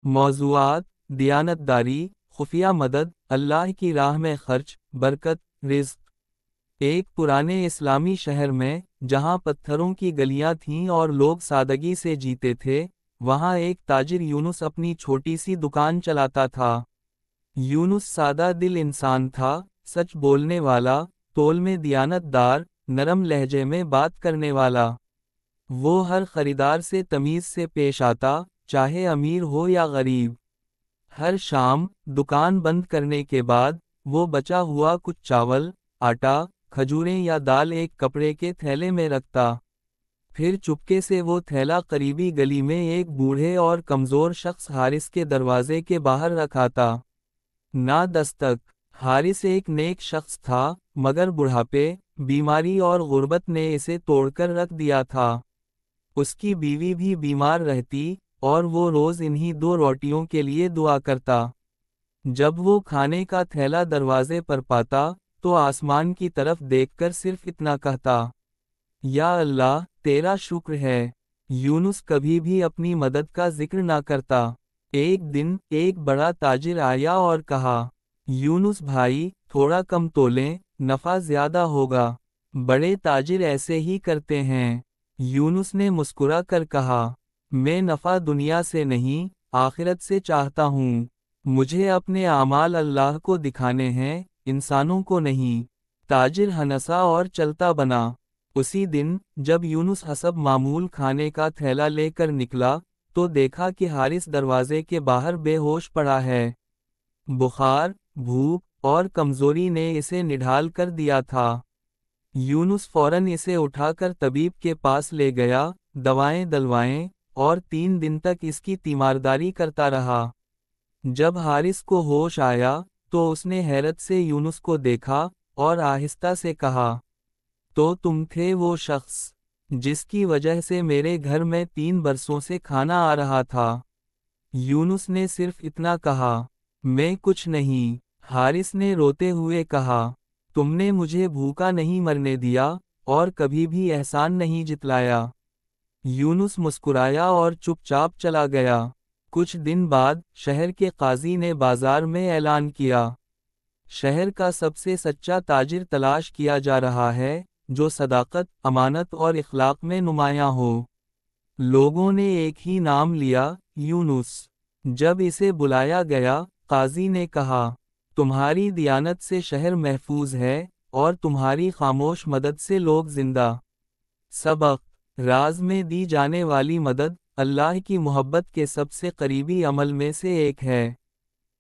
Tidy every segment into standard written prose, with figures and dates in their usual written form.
موضوعات: دیانتداری، خفیہ مدد، اللہ کی راہ میں خرچ، برکت، رزق۔ ایک پرانے اسلامی شہر میں، جہاں پتھروں کی گلیاں تھیں اور لوگ سادگی سے جیتے تھے، وہاں ایک تاجر یونس اپنی چھوٹی سی دکان چلاتا تھا۔ یونس سادہ دل انسان تھا، سچ بولنے والا، تول میں دیانت دار، نرم لہجے میں بات کرنے والا۔ وہ ہر خریدار سے تمیز سے پیش آتا، چاہے امیر ہو یا غریب۔ ہر شام، دکان بند کرنے کے بعد، وہ بچا ہوا کچھ چاول، آٹا، کھجوریں یا دال ایک کپڑے کے تھیلے میں رکھتا۔ پھر چپکے سے وہ تھیلا قریبی گلی میں ایک بوڑھے اور کمزور شخص حارث کے دروازے کے باہر رکھاتا۔ نہ دستک۔ حارث ایک نیک شخص تھا، مگر بڑھاپے، بیماری اور غربت نے اسے توڑ کر رکھ دیا تھا۔ اس کی بیوی بھی بیمار رہتی، اور وہ روز انہی 2 روٹیوں کے لیے دعا کرتا۔ جب وہ کھانے کا تھیلا دروازے پر پاتا، تو آسمان کی طرف دیکھ کر صرف اتنا کہتا، یا اللہ، تیرا شکر ہے۔ یونس کبھی بھی اپنی مدد کا ذکر نہ کرتا۔ ایک دن، ایک بڑا تاجر آیا اور کہا، یونس بھائی، تھوڑا کم تولیں، نفع زیادہ ہوگا۔ بڑے تاجر ایسے ہی کرتے ہیں۔ یونس نے مسکرا کر کہا، میں نفع دنیا سے نہیں، آخرت سے چاہتا ہوں۔ مجھے اپنے اعمال اللہ کو دکھانے ہیں، انسانوں کو نہیں۔ تاجر ہنسا اور چلتا بنا۔ اسی دن، جب یونس حسب معمول کھانے کا تھیلا لے کر نکلا، تو دیکھا کہ حارث دروازے کے باہر بے ہوش پڑا ہے۔ بخار، بھوک اور کمزوری نے اسے نڈھال کر دیا تھا۔ یونس فوراً اسے اٹھا کر طبیب کے پاس لے گیا، دوائیں دلوائیں، اور 3 دن تک اس کی تیمارداری کرتا رہا۔ جب حارث کو ہوش آیا، تو اس نے حیرت سے یونس کو دیکھا، اور آہستہ سے کہا، تو تم تھے وہ شخص جس کی وجہ سے میرے گھر میں 3 برسوں سے کھانا آ رہا تھا۔ یونس نے صرف اتنا کہا، میں کچھ نہیں۔ حارث نے روتے ہوئے کہا، تم نے مجھے بھوکا نہیں مرنے دیا، اور کبھی بھی احسان نہیں جتلایا۔ یونس مسکرایا اور چپ چاپ چلا گیا۔ کچھ دن بعد، شہر کے قاضی نے بازار میں اعلان کیا، شہر کا سب سے سچا تاجر تلاش کیا جا رہا ہے، جو صداقت، امانت اور اخلاق میں نمایاں ہو۔ لوگوں نے ایک ہی نام لیا، یونس۔ جب اسے بلایا گیا، قاضی نے کہا، تمہاری دیانت سے شہر محفوظ ہے، اور تمہاری خاموش مدد سے لوگ زندہ۔ سبق: راز میں دی جانے والی مدد، اللہ کی محبت کے سب سے قریبی عمل میں سے ایک ہے۔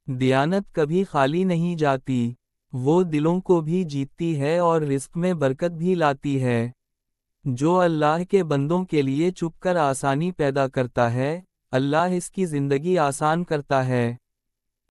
دیانت کبھی خالی نہیں جاتی، وہ دلوں کو بھی جیتتی ہے اور رزق میں برکت بھی لاتی ہے۔ جو اللہ کے بندوں کے لیے چھپ کر آسانی پیدا کرتا ہے، اللہ اس کی زندگی آسان کرتا ہے۔